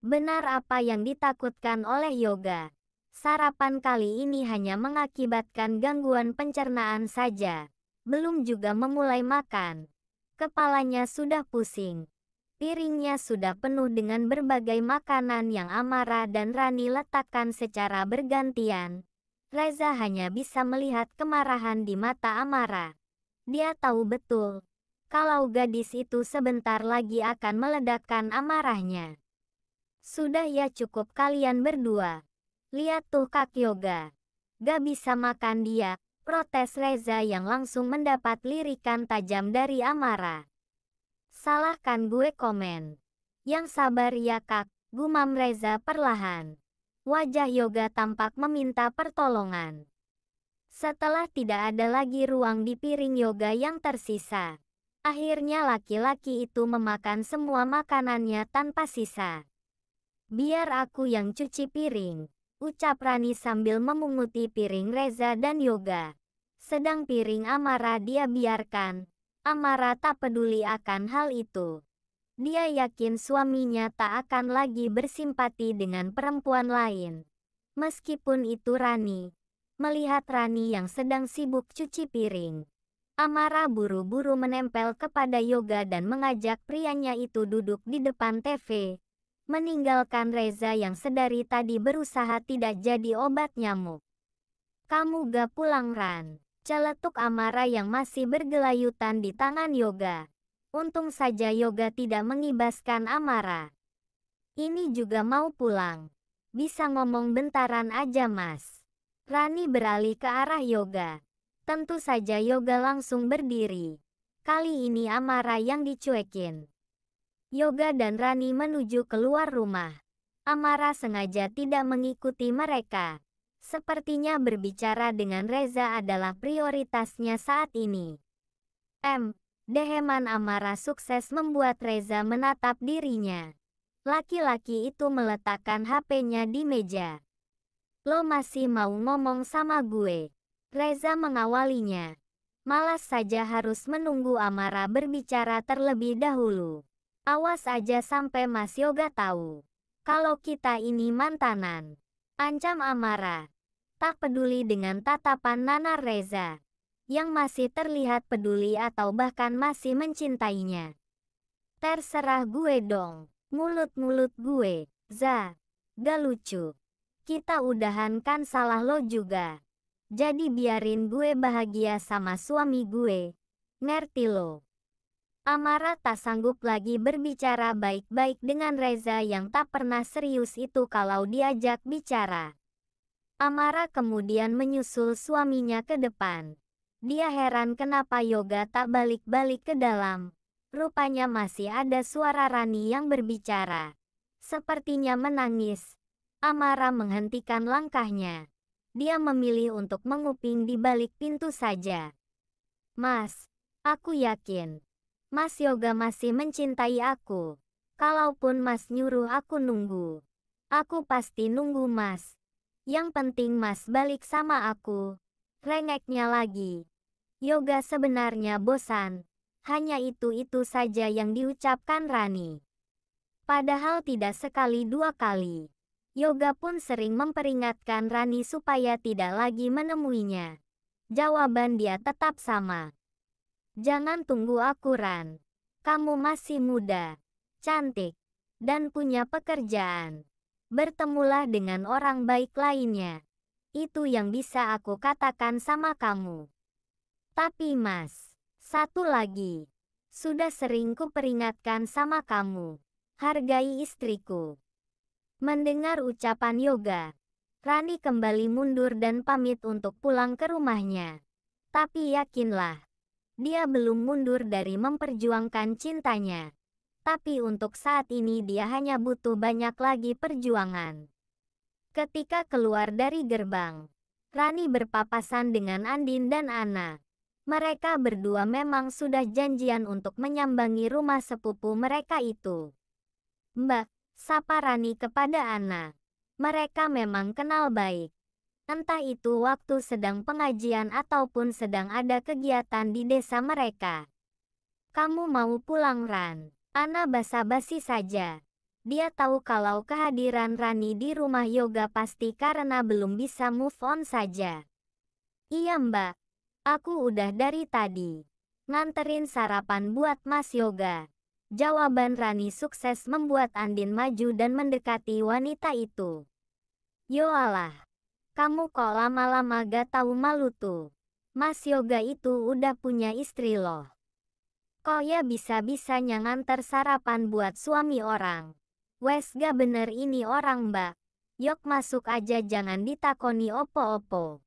Benar apa yang ditakutkan oleh Yoga. Sarapan kali ini hanya mengakibatkan gangguan pencernaan saja. Belum juga memulai makan. Kepalanya sudah pusing. Piringnya sudah penuh dengan berbagai makanan yang Amara dan Rani letakkan secara bergantian. Reza hanya bisa melihat kemarahan di mata Amara. Dia tahu betul kalau gadis itu sebentar lagi akan meledakkan amarahnya. Sudah ya, cukup kalian berdua. Lihat tuh Kak Yoga. Gak bisa makan dia, protes Reza yang langsung mendapat lirikan tajam dari Amara. Salahkan gue komen. Yang sabar ya Kak, gumam Reza perlahan. Wajah Yoga tampak meminta pertolongan. Setelah tidak ada lagi ruang di piring Yoga yang tersisa, akhirnya laki-laki itu memakan semua makanannya tanpa sisa. Biar aku yang cuci piring, ucap Rani sambil memunguti piring Reza dan Yoga. Sedang piring Amara dia biarkan. Amara tak peduli akan hal itu. Dia yakin suaminya tak akan lagi bersimpati dengan perempuan lain. Meskipun itu Rani. Melihat Rani yang sedang sibuk cuci piring, Amara buru-buru menempel kepada Yoga dan mengajak prianya itu duduk di depan TV. Meninggalkan Reza yang sedari tadi berusaha tidak jadi obat nyamuk. Kamu gak pulang Ran? Celetuk Amara yang masih bergelayutan di tangan Yoga. Untung saja Yoga tidak mengibaskan Amara. Ini juga mau pulang. Bisa ngomong bentaran aja Mas. Rani beralih ke arah Yoga. Tentu saja Yoga langsung berdiri. Kali ini Amara yang dicuekin. Yoga dan Rani menuju keluar rumah. Amara sengaja tidak mengikuti mereka. Sepertinya berbicara dengan Reza adalah prioritasnya saat ini. Deheman Amara sukses membuat Reza menatap dirinya. Laki-laki itu meletakkan HP-nya di meja. Lo masih mau ngomong sama gue? Reza mengawalinya. Malas saja harus menunggu Amara berbicara terlebih dahulu. Awas aja sampai Mas Yoga tahu kalau kita ini mantanan. Ancam Amara. Tak peduli dengan tatapan nanar Reza, yang masih terlihat peduli atau bahkan masih mencintainya. Terserah gue dong, mulut-mulut gue, Za. Gak lucu. Kita udahan kan salah lo juga. Jadi biarin gue bahagia sama suami gue. Ngerti lo? Amara tak sanggup lagi berbicara baik-baik dengan Reza yang tak pernah serius itu kalau diajak bicara. Amara kemudian menyusul suaminya ke depan. Dia heran kenapa Yoga tak balik-balik ke dalam. Rupanya masih ada suara Rani yang berbicara. Sepertinya menangis. Amara menghentikan langkahnya. Dia memilih untuk menguping di balik pintu saja. Mas, aku yakin Mas Yoga masih mencintai aku. Kalaupun Mas nyuruh aku nunggu, aku pasti nunggu Mas. Yang penting Mas balik sama aku. Rengeknya lagi. Yoga sebenarnya bosan. Hanya itu-itu saja yang diucapkan Rani. Padahal tidak sekali dua kali. Yoga pun sering memperingatkan Rani supaya tidak lagi menemuinya. Jawaban dia tetap sama. Jangan tunggu aku Ran. Kamu masih muda, cantik, dan punya pekerjaan. Bertemulah dengan orang baik lainnya. Itu yang bisa aku katakan sama kamu. Tapi Mas, satu lagi. Sudah sering kuperingatkan sama kamu. Hargai istriku. Mendengar ucapan Yoga, Rani kembali mundur dan pamit untuk pulang ke rumahnya. Tapi yakinlah, dia belum mundur dari memperjuangkan cintanya. Tapi untuk saat ini dia hanya butuh banyak lagi perjuangan. Ketika keluar dari gerbang, Rani berpapasan dengan Andin dan Ana. Mereka berdua memang sudah janjian untuk menyambangi rumah sepupu mereka itu. Mbak, sapa Rani kepada Ana. Mereka memang kenal baik. Entah itu waktu sedang pengajian ataupun sedang ada kegiatan di desa mereka. Kamu mau pulang Ran? Ana basa-basi saja. Dia tahu kalau kehadiran Rani di rumah yoga pasti karena belum bisa move on saja. Iya mbak, aku udah dari tadi. Nganterin sarapan buat Mas Yoga. Jawaban Rani sukses membuat Andin maju dan mendekati wanita itu. Yoalah, kamu kok lama-lama gak tahu malu tuh. Mas Yoga itu udah punya istri loh. Kok ya bisa-bisanya nganter sarapan buat suami orang. Wes gak bener ini orang mbak. Yok masuk aja jangan ditakoni opo-opo.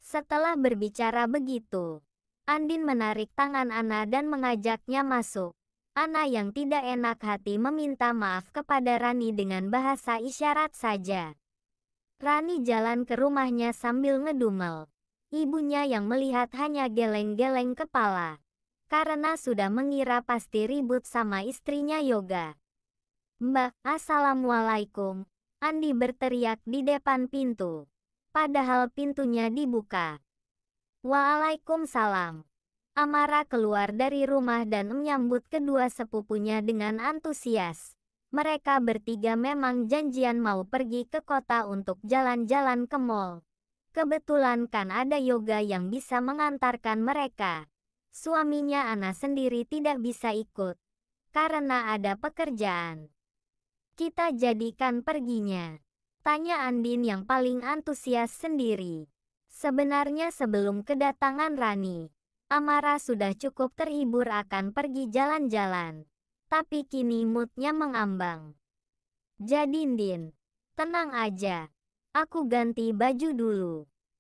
Setelah berbicara begitu, Andin menarik tangan Ana dan mengajaknya masuk. Ana yang tidak enak hati meminta maaf kepada Rani dengan bahasa isyarat saja. Rani jalan ke rumahnya sambil ngedumel. Ibunya yang melihat hanya geleng-geleng kepala. Karena sudah mengira pasti ribut sama istrinya Yoga. Mbak, Assalamualaikum. Andi berteriak di depan pintu. Padahal pintunya dibuka. Waalaikumsalam. Amara keluar dari rumah dan menyambut kedua sepupunya dengan antusias. Mereka bertiga memang janjian mau pergi ke kota untuk jalan-jalan ke mall. Kebetulan kan ada Yoga yang bisa mengantarkan mereka. Suaminya Ana sendiri tidak bisa ikut. Karena ada pekerjaan. Kita jadikan perginya. Tanya Andin yang paling antusias sendiri. Sebenarnya sebelum kedatangan Rani, Amara sudah cukup terhibur akan pergi jalan-jalan. Tapi kini moodnya mengambang. Jadi Andin, tenang aja. Aku ganti baju dulu.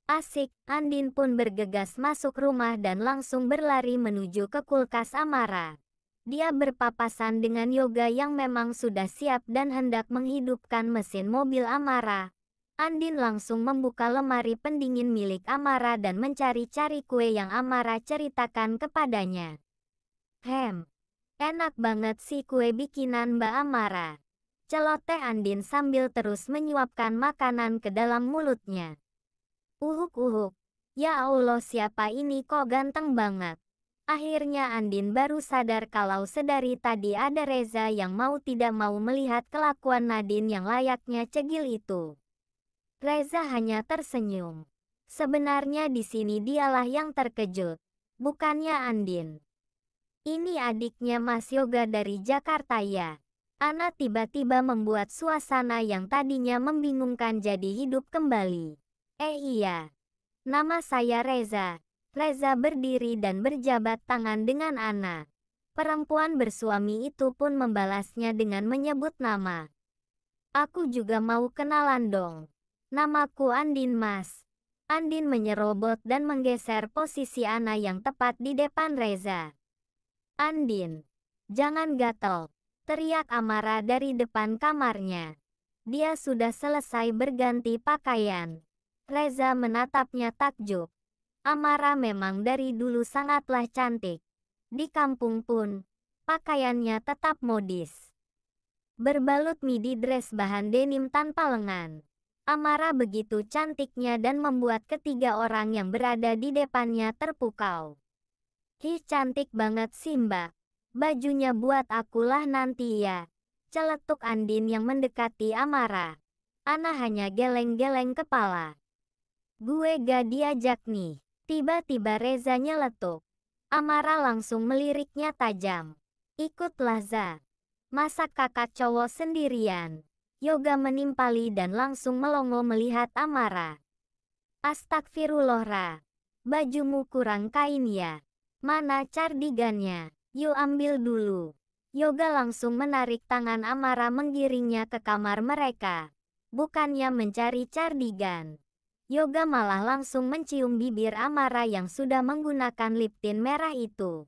Asik, Andin pun bergegas masuk rumah dan langsung berlari menuju ke kulkas Amara. Dia berpapasan dengan Yoga yang memang sudah siap dan hendak menghidupkan mesin mobil Amara. Andin langsung membuka lemari pendingin milik Amara dan mencari-cari kue yang Amara ceritakan kepadanya. Enak banget sih kue bikinan Mbak Amara. Celoteh Andin sambil terus menyuapkan makanan ke dalam mulutnya. Uhuk-uhuk. Ya Allah siapa ini kok ganteng banget. Akhirnya Andin baru sadar kalau sedari tadi ada Reza yang mau tidak mau melihat kelakuan Nadine yang layaknya cegil itu. Reza hanya tersenyum. Sebenarnya di sini dialah yang terkejut, bukannya Andin. Ini adiknya Mas Yoga dari Jakarta ya. Ana tiba-tiba membuat suasana yang tadinya membingungkan jadi hidup kembali. Iya, nama saya Reza. Reza berdiri dan berjabat tangan dengan Ana. Perempuan bersuami itu pun membalasnya dengan menyebut nama. Aku juga mau kenalan dong. Namaku Andin Mas. Andin menyerobot dan menggeser posisi Ana yang tepat di depan Reza. Andin, jangan gatel, teriak Amara dari depan kamarnya. Dia sudah selesai berganti pakaian. Reza menatapnya takjub. Amara memang dari dulu sangatlah cantik. Di kampung pun, pakaiannya tetap modis. Berbalut midi dress bahan denim tanpa lengan. Amara begitu cantiknya dan membuat ketiga orang yang berada di depannya terpukau. Hi cantik banget sih mbak. Bajunya buat akulah nanti ya. Celetuk Andin yang mendekati Amara. Ana hanya geleng-geleng kepala. Gue gak diajak nih. Tiba-tiba Reza nyeletuk. Amara langsung meliriknya tajam. Ikutlah Za. Masa kakak cowok sendirian? Yoga menimpali dan langsung melongo melihat Amara. Astagfirullah Ra. Bajumu kurang kain ya. Mana cardigannya? Yuk ambil dulu. Yoga langsung menarik tangan Amara menggiringnya ke kamar mereka. Bukannya mencari cardigan. Yoga malah langsung mencium bibir Amara yang sudah menggunakan lip tint merah itu.